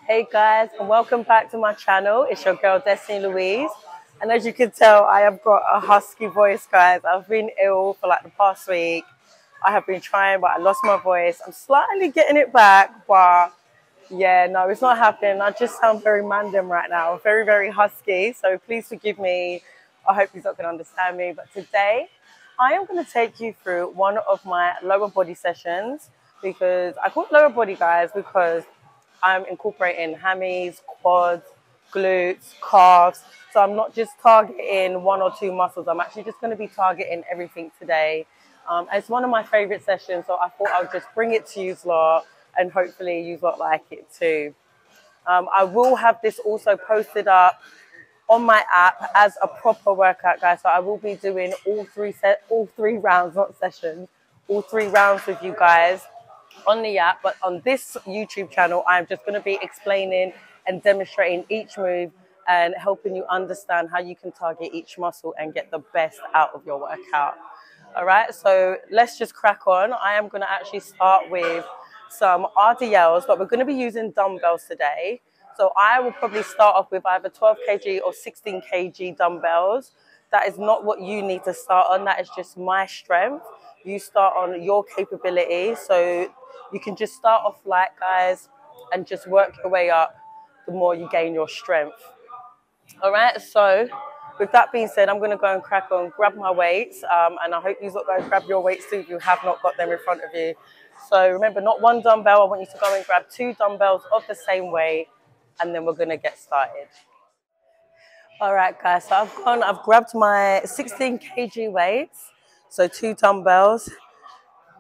Hey guys, and welcome back to my channel. It's your girl Destiny Louise, and as you can tell, I have got a husky voice, guys. I've been ill for like the past week. I have been trying, but I lost my voice. I'm slightly getting it back, but yeah, no, it's not happening. I just sound very mandem right now, very, very husky. So please forgive me. I hope you're not going to understand me. But today, I am going to take you through one of my lower body sessions, because I call it lower body, guys, because I'm incorporating hammies, quads, glutes, calves. So I'm not just targeting one or two muscles. I'm actually just going to be targeting everything today. It's one of my favorite sessions, so I thought I would just bring it to you lot, and hopefully you lot like it too. I will have this also posted up on my app as a proper workout, guys. So I will be doing all three rounds, not sessions, all 3 rounds with you guys on the app. But on this YouTube channel, I'm just going to be explaining and demonstrating each move and helping you understand how you can target each muscle and get the best out of your workout. All right, so let's just crack on. I am going to actually start with some RDLs, but we're going to be using dumbbells today. So I will probably start off with either 12 kg or 16 kg dumbbells. That is not what you need to start on. That is just my strength. You start on your capability. So you can just start off light, guys, and just work your way up the more you gain your strength. All right, so with that being said, I'm going to go and crack on, grab my weights, and I hope you lot go and grab your weights too if you have not got them in front of you. So remember, not one dumbbell. I want you to go and grab 2 dumbbells of the same weight, and then we're going to get started. All right, guys, so I've grabbed my 16 kg weights, so 2 dumbbells.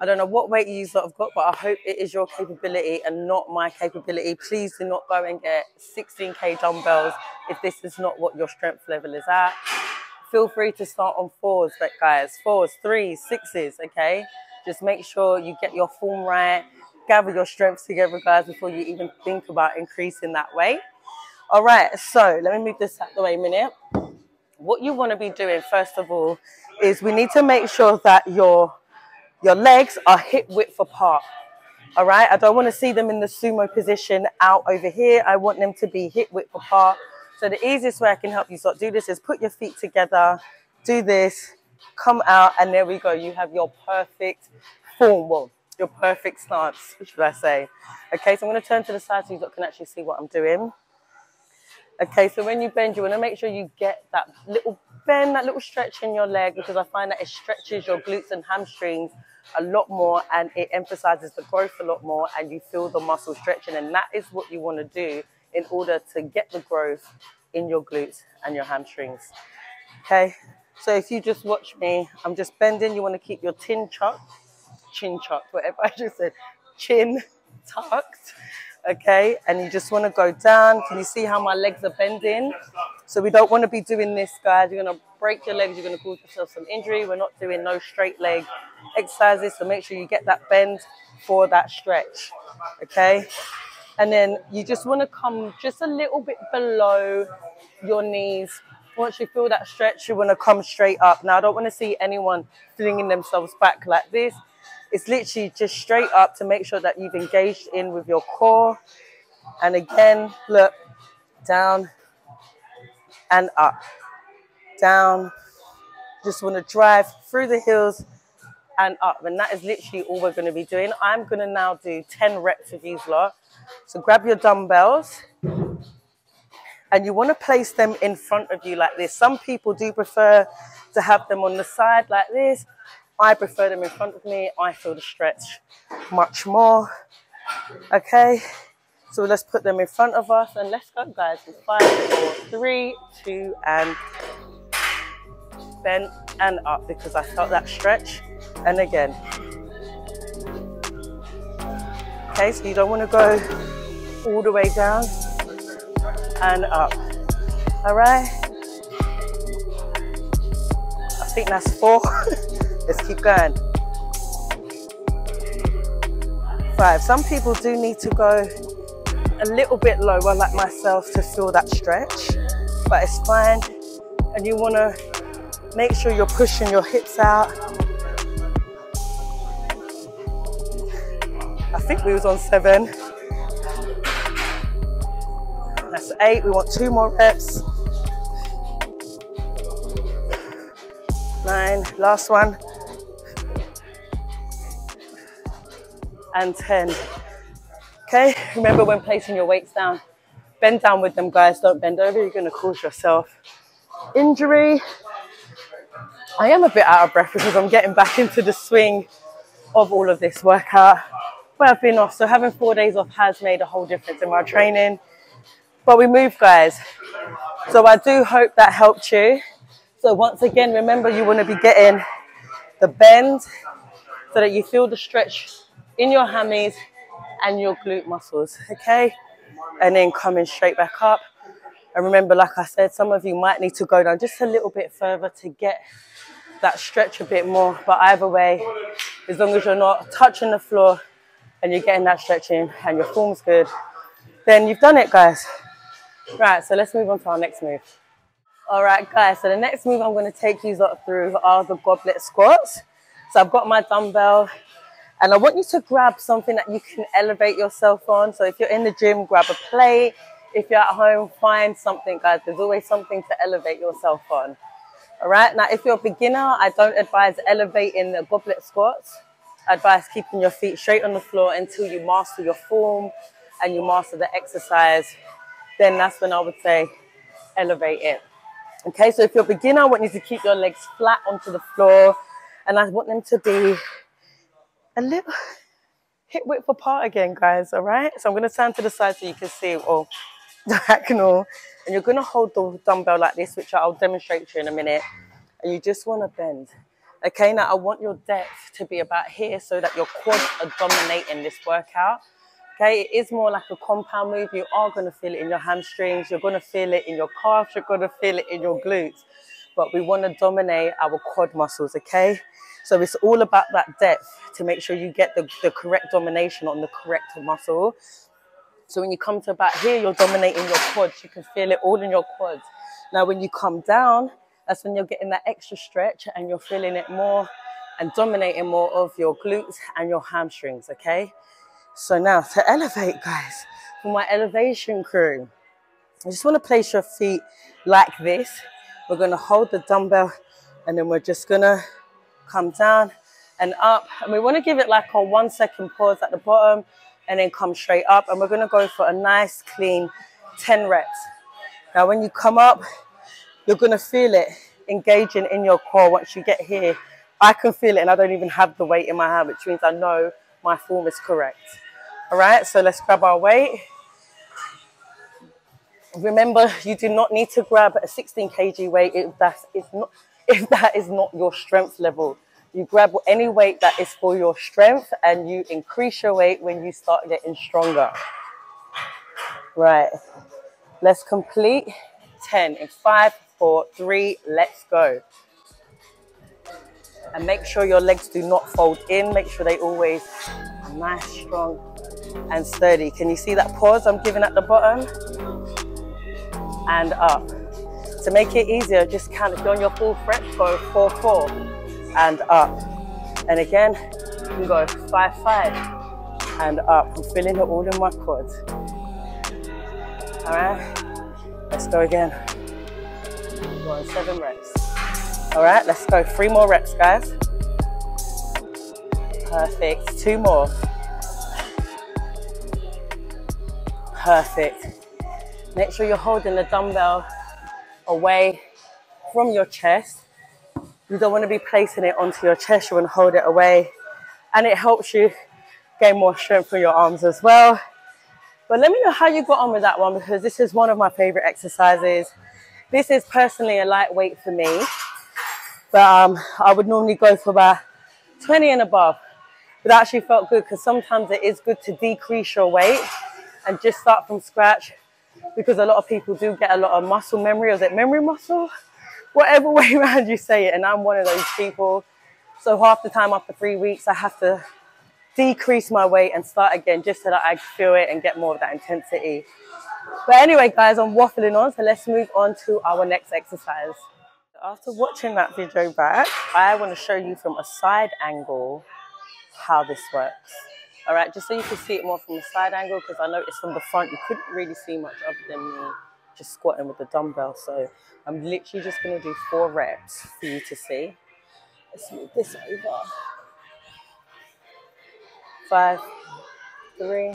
I don't know what weight you lot have got, but I hope it is your capability and not my capability. Please do not go and get 16k dumbbells if this is not what your strength level is at. Feel free to start on 4s, but guys, 4s, 3s, 6s, okay? Just make sure you get your form right, gather your strengths together, guys, before you even think about increasing that weight. All right, so let me move this out the way a minute. What you want to be doing, first of all, is we need to make sure that your legs are hip width apart. All right, I don't want to see them in the sumo position out over here. I want them to be hip width apart. So the easiest way I can help you sort of do this is put your feet together, do this, come out, and there we go. You have your perfect form, well, your perfect stance, should I say. Okay, so I'm going to turn to the side so you can actually see what I'm doing. Okay, so when you bend, you want to make sure you get that little bend, that little stretch in your leg, because I find that it stretches your glutes and hamstrings a lot more, and it emphasizes the growth a lot more, and you feel the muscle stretching, and that is what you want to do in order to get the growth in your glutes and your hamstrings. Okay, so if you just watch me, I'm just bending. You want to keep your chin tucked, whatever I just said, chin tucked. Okay, and you just want to go down. Can you see how my legs are bending? So we don't want to be doing this, guys. You're going to break your legs. You're going to cause yourself some injury. We're not doing no straight leg exercises, so make sure you get that bend for that stretch. Okay, and then you just want to come just a little bit below your knees. Once you feel that stretch, you want to come straight up. Now, I don't want to see anyone flinging themselves back like this. It's literally just straight up to make sure that you've engaged in with your core. And again, look, down and up, down. Just want to drive through the heels and up. And that is literally all we're going to be doing. I'm going to now do 10 reps of these lot. So grab your dumbbells, and you want to place them in front of you like this. Some people do prefer to have them on the side like this. I prefer them in front of me. I feel the stretch much more. Okay, so let's put them in front of us, and let's go, guys. 5, 4, 3, 2, and bend and up, because I felt that stretch. And again. Okay, so you don't want to go all the way down and up. All right. I think that's 4. Let's keep going. 5. Some people do need to go a little bit lower, like myself, to feel that stretch, but it's fine. And you want to make sure you're pushing your hips out. I think we was on 7. 8. We want 2 more reps. 9, last one. And 10. Okay, remember when placing your weights down, bend down with them, guys. Don't bend over, you're gonna cause yourself injury. I am a bit out of breath because I'm getting back into the swing of all of this workout where I've been off. So having 4 days off has made a whole difference in my training. But we move, guys. So I do hope that helped you. So once again, remember you want to be getting the bend so that you feel the stretch in your hammies and your glute muscles, okay? And then coming straight back up. And remember, like I said, some of you might need to go down just a little bit further to get that stretch a bit more. But either way, as long as you're not touching the floor and you're getting that stretch in and your form's good, then you've done it, guys. Right, so let's move on to our next move. All right, guys, so the next move I'm going to take you through are the goblet squats. So I've got my dumbbell, and I want you to grab something that you can elevate yourself on. So if you're in the gym, grab a plate. If you're at home, find something, guys. There's always something to elevate yourself on. All right, now if you're a beginner, I don't advise elevating the goblet squats. I advise keeping your feet straight on the floor until you master your form and you master the exercise. Then that's when I would say elevate it. Okay, so if you're a beginner, I want you to keep your legs flat onto the floor, and I want them to be a little hip width apart again, guys, all right? So I'm going to stand to the side so you can see all diagonal, and you're going to hold the dumbbell like this, which I'll demonstrate to you in a minute, and you just want to bend. Okay, now I want your depth to be about here so that your quads are dominating this workout. Okay, it is more like a compound move. You are going to feel it in your hamstrings. You're going to feel it in your calves. You're going to feel it in your glutes. But we want to dominate our quad muscles, okay? So it's all about that depth to make sure you get the correct domination on the correct muscle. So when you come to about here, you're dominating your quads. You can feel it all in your quads. Now, when you come down, that's when you're getting that extra stretch and you're feeling it more and dominating more of your glutes and your hamstrings, okay? So now to elevate, guys, for my elevation crew, I just want to place your feet like this. We're going to hold the dumbbell and then we're just going to come down and up. And we want to give it like a 1 second pause at the bottom and then come straight up. And we're going to go for a nice, clean 10 reps. Now, when you come up, you're going to feel it engaging in your core. Once you get here, I can feel it and I don't even have the weight in my hand, which means I know my form is correct. All right, so let's grab our weight. Remember, you do not need to grab a 16 kg weight if that is not your strength level. You grab any weight that is for your strength and you increase your weight when you start getting stronger. Right, let's complete 10 in 5, 4, 3, let's go. And make sure your legs do not fold in. Make sure they always are nice, strong, and sturdy. Can you see that pause I'm giving at the bottom? And up. To make it easier, just count. If you're on your full stretch, go 4, 4, and up. And again, you can go 5, 5, and up. I'm feeling it all in my quads. All right, let's go again. Go on 7 reps. All right, let's go 3 more reps, guys. Perfect. 2 more. Perfect. Make sure you're holding the dumbbell away from your chest. You don't want to be placing it onto your chest. You want to hold it away. And it helps you gain more strength for your arms as well. But let me know how you got on with that one, because this is one of my favorite exercises. This is personally a lightweight for me. But I would normally go for about 20 and above. But that actually felt good, because sometimes it is good to decrease your weight and just start from scratch, because a lot of people do get a lot of muscle memory. Or is it memory muscle? Whatever way around you say it. And I'm one of those people. So half the time after 3 weeks, I have to decrease my weight and start again just so that I feel it and get more of that intensity. But anyway, guys, I'm waffling on. So let's move on to our next exercise. After watching that video back, I want to show you from a side angle how this works. All right, just so you can see it more from the side angle, because I noticed from the front you couldn't really see much other than me just squatting with the dumbbell. So I'm literally just going to do 4 reps for you to see. Let's move this over. 5, 3.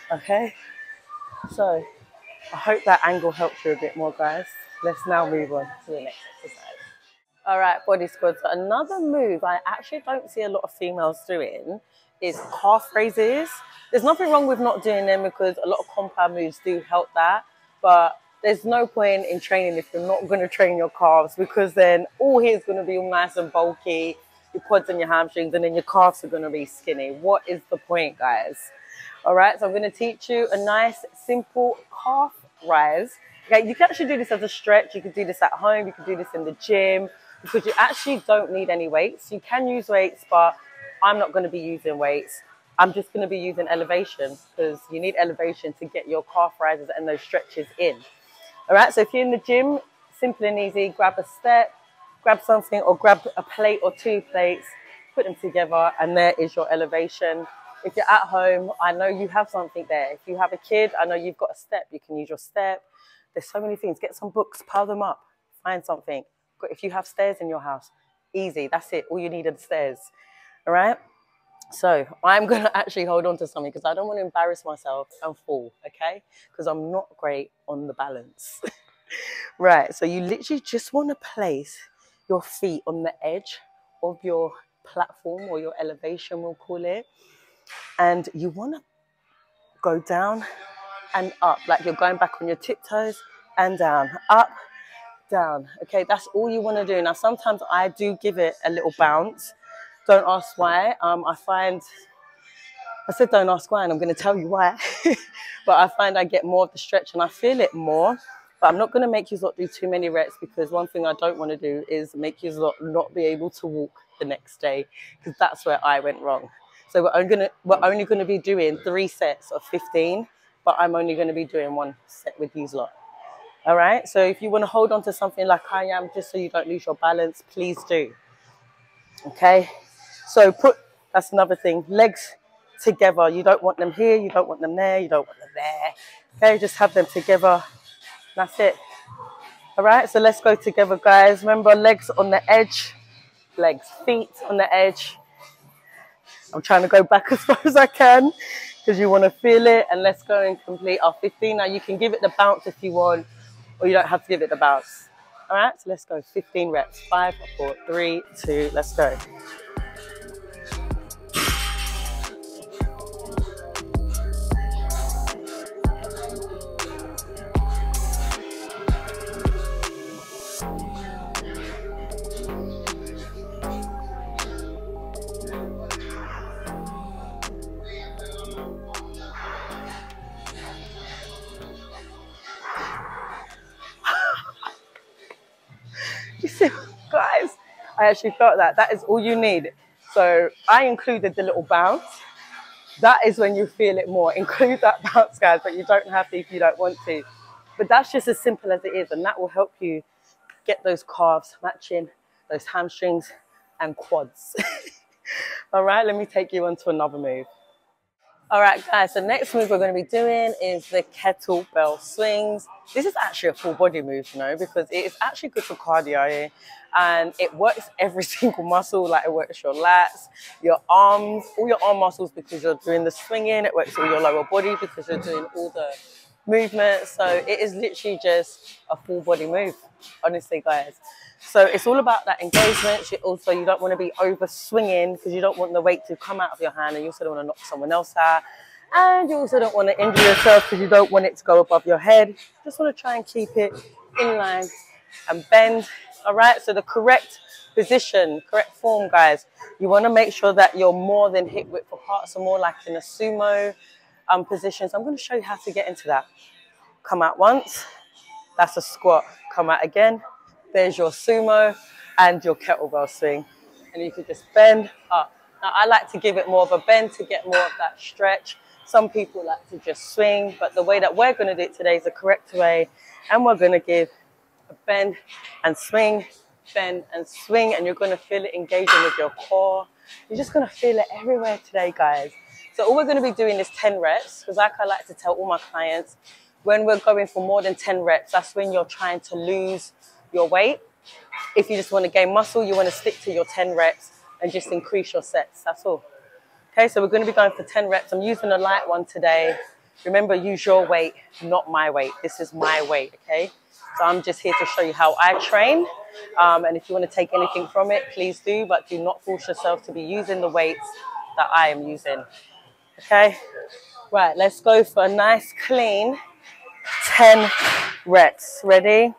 Okay, so I hope that angle helps you a bit more, guys. Let's now move on to the next exercise. All right, body squats. So another move I actually don't see a lot of females doing is calf raises. There's nothing wrong with not doing them because a lot of compound moves do help that. But there's no point in training if you're not going to train your calves, because then all here is going to be all nice and bulky, your quads and your hamstrings, and then your calves are going to be skinny. What is the point, guys? All right, so I'm going to teach you a nice, simple calf rise. Okay, you can actually do this as a stretch. You can do this at home. You can do this in the gym, because you actually don't need any weights. You can use weights, but I'm not going to be using weights. I'm just going to be using elevation, because you need elevation to get your calf rises and those stretches in. All right, so if you're in the gym, simple and easy, grab a step, grab something, or grab a plate or 2 plates, put them together, and there is your elevation. If you're at home, I know you have something there. If you have a kid, I know you've got a step. You can use your step. There's so many things. Get some books, pile them up, find something. If you have stairs in your house, easy. That's it. All you need are the stairs. All right? So I'm going to actually hold on to something because I don't want to embarrass myself and fall, okay? Because I'm not great on the balance. Right, so you literally just want to place your feet on the edge of your platform, or your elevation, we'll call it. And you want to go down and up, like you're going back on your tiptoes, and down, up, down. Okay, that's all you want to do. Now, sometimes I do give it a little bounce. Don't ask why. I said don't ask why, and I'm going to tell you why. But I find I get more of the stretch and I feel it more. But I'm not going to make you do too many reps, because one thing I don't want to do is make you not be able to walk the next day, because that's where I went wrong. So we're only going to be doing 3 sets of 15, but I'm only going to be doing 1 set with these lot. All right. So if you want to hold on to something like I am, just so you don't lose your balance, please do. Okay. So that's another thing. Legs together. You don't want them here. You don't want them there. You don't want them there. Okay. Just have them together. That's it. All right. So let's go together, guys. Remember, legs on the edge, legs, feet on the edge. I'm trying to go back as far as I can, because you want to feel it. And let's go and complete our 15. Now, you can give it the bounce if you want, or you don't have to give it the bounce. All right, so let's go. 15 reps. 5, 4, 3, 2, let's go. You see, guys, I actually felt that. That is all you need. So I included the little bounce. That is when you feel it more. Include that bounce, guys, but you don't have to if you don't want to. But that's just as simple as it is, and that will help you get those calves matching, those hamstrings and quads. All right, let me take you on to another move. All right, guys, the next move we're going to be doing is the kettlebell swings. This is actually a full body move, you know, because it is actually good for cardio, and it works every single muscle. Like, it works your lats, your arms, all your arm muscles because you're doing the swinging. It works all your lower body because you're doing all the movement. So it is literally just a full body move, honestly, guys. So it's all about that engagement. You don't want to be over swinging, because you don't want the weight to come out of your hand, and you also don't want to knock someone else out. And you also don't want to injure yourself, because you don't want it to go above your head. Just want to try and keep it in line and bend. All right, so the correct position, correct form, guys. You want to make sure that you're more than hip width apart, so more like in a sumo position. So I'm going to show you how to get into that. Come out once. That's a squat. Come out again. There's your sumo and your kettlebell swing. And you can just bend up. Now, I like to give it more of a bend to get more of that stretch. Some people like to just swing, but the way that we're going to do it today is the correct way. And we're going to give a bend and swing, bend and swing, and you're going to feel it engaging with your core. You're just going to feel it everywhere today, guys. So all we're going to be doing is 10 reps, because like I like to tell all my clients, when we're going for more than 10 reps, that's when you're trying to lose your weight. If you just want to gain muscle, you want to stick to your 10 reps and just increase your sets. That's all. Okay, so we're going to be going for 10 reps. I'm using a light one today. Remember, use your weight, not my weight. This is my weight, okay? So I'm just here to show you how I train. And if you want to take anything from it, please do. But do not force yourself to be using the weights that I am using. Okay? Right, let's go for a nice, clean 10 reps. Ready?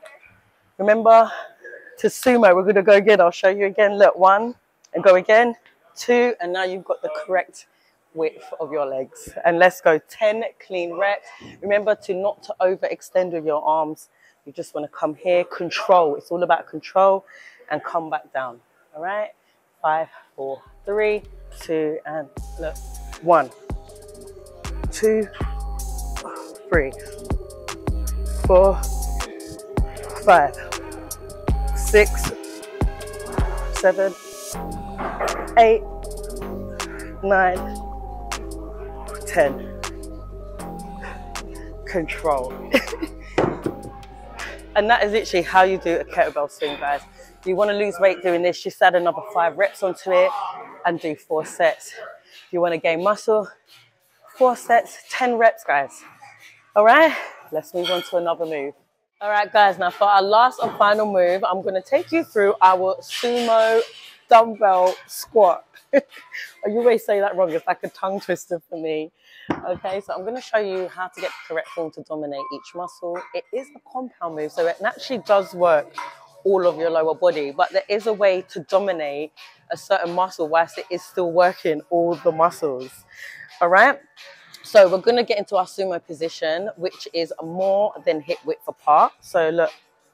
Remember, to sumo, we're going to go again. I'll show you again. Look, 1, and go again. 2, and now you've got the correct width of your legs. And let's go 10 clean reps. Remember to not to overextend with your arms. You just want to come here, control. It's all about control, and come back down. All right? 5, 4, 3, 2, and look. 1, 2, 3, 4, 5, 6, 7, 8, 9, 10. Control. And that is literally how you do a kettlebell swing, guys. If you want to lose weight doing this, just add another 5 reps onto it and do 4 sets. If you want to gain muscle, 4 sets, 10 reps, guys. All right, let's move on to another move. All right, guys, now for our last and final move, I'm going to take you through our sumo dumbbell squat. I always say that wrong. It's like a tongue twister for me. Okay, so I'm going to show you how to get the correct form to dominate each muscle. It is a compound move, so it actually does work all of your lower body, but there is a way to dominate a certain muscle whilst it is still working all the muscles. All right. So we're going to get into our sumo position, which is more than hip width apart. So look,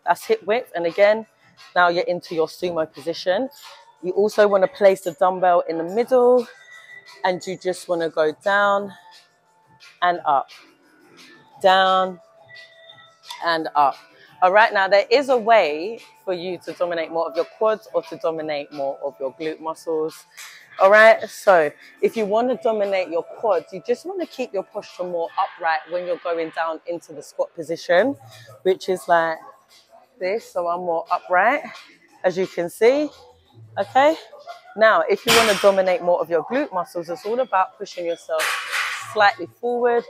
that's hip width. And again, now you're into your sumo position. You also want to place the dumbbell in the middle, and you just want to go down and up, down and up. All right, now there is a way for you to dominate more of your quads or to dominate more of your glute muscles. All right, so if you want to dominate your quads, you just want to keep your posture more upright when you're going down into the squat position, which is like this. So I'm more upright, as you can see. Okay, now if you want to dominate more of your glute muscles, it's all about pushing yourself slightly forward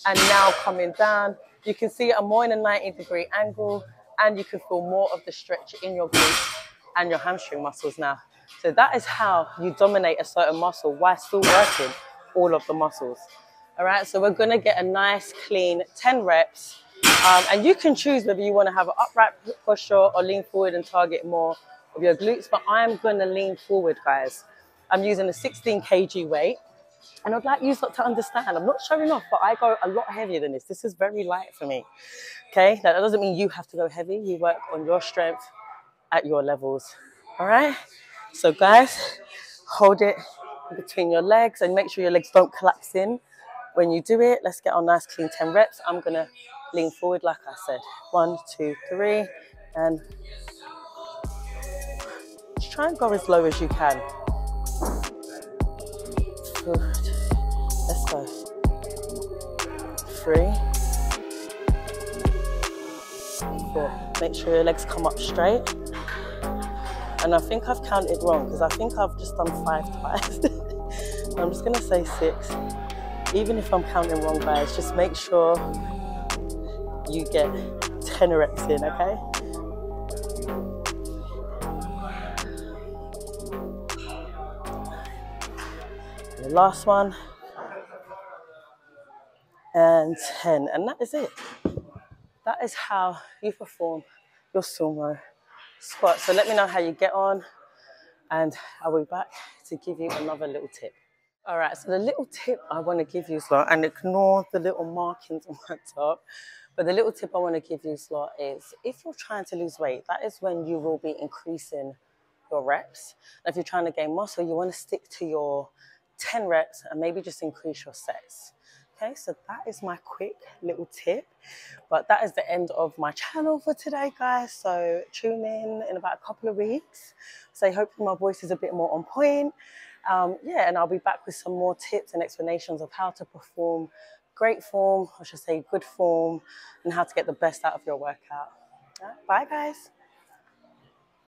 and now coming down. You can see I'm more in a 90-degree angle, and you can feel more of the stretch in your glutes and your hamstring muscles now. So that is how you dominate a certain muscle while still working all of the muscles. All right, so we're going to get a nice, clean 10 reps. And you can choose whether you want to have an upright posture or lean forward and target more of your glutes. But I'm going to lean forward, guys. I'm using a 16 kg weight. And I'd like you to understand, I'm not showing off, but I go a lot heavier than this. This is very light for me. Okay, now that doesn't mean you have to go heavy. You work on your strength at your levels. All right? So guys, hold it between your legs and make sure your legs don't collapse in when you do it. Let's get our nice clean 10 reps. I'm gonna lean forward like I said. 1, 2, 3, and just try and go as low as you can. Good. Let's go. 3, 4. Make sure your legs come up straight. And I think I've counted wrong because I think I've just done 5 twice. I'm just gonna say 6. Even if I'm counting wrong, guys, just make sure you get 10 reps in, okay? And the last one. And 10. And that is it. That is how you perform your sumo squat. So let me know how you get on, and I'll be back to give you another little tip. All right, so the little tip I want to give you is, and ignore the little markings on my top, But the little tip I want to give you, Slot, is if you're trying to lose weight, that is when you will be increasing your reps. And if you're trying to gain muscle, you want to stick to your 10 reps and maybe just increase your sets. Okay, so that is my quick little tip. But that is the end of my channel for today, guys. So tune in about a couple of weeks. So hopefully my voice is a bit more on point. Yeah, and I'll be back with some more tips and explanations of how to perform great form, I should say good form, and how to get the best out of your workout. Bye, guys.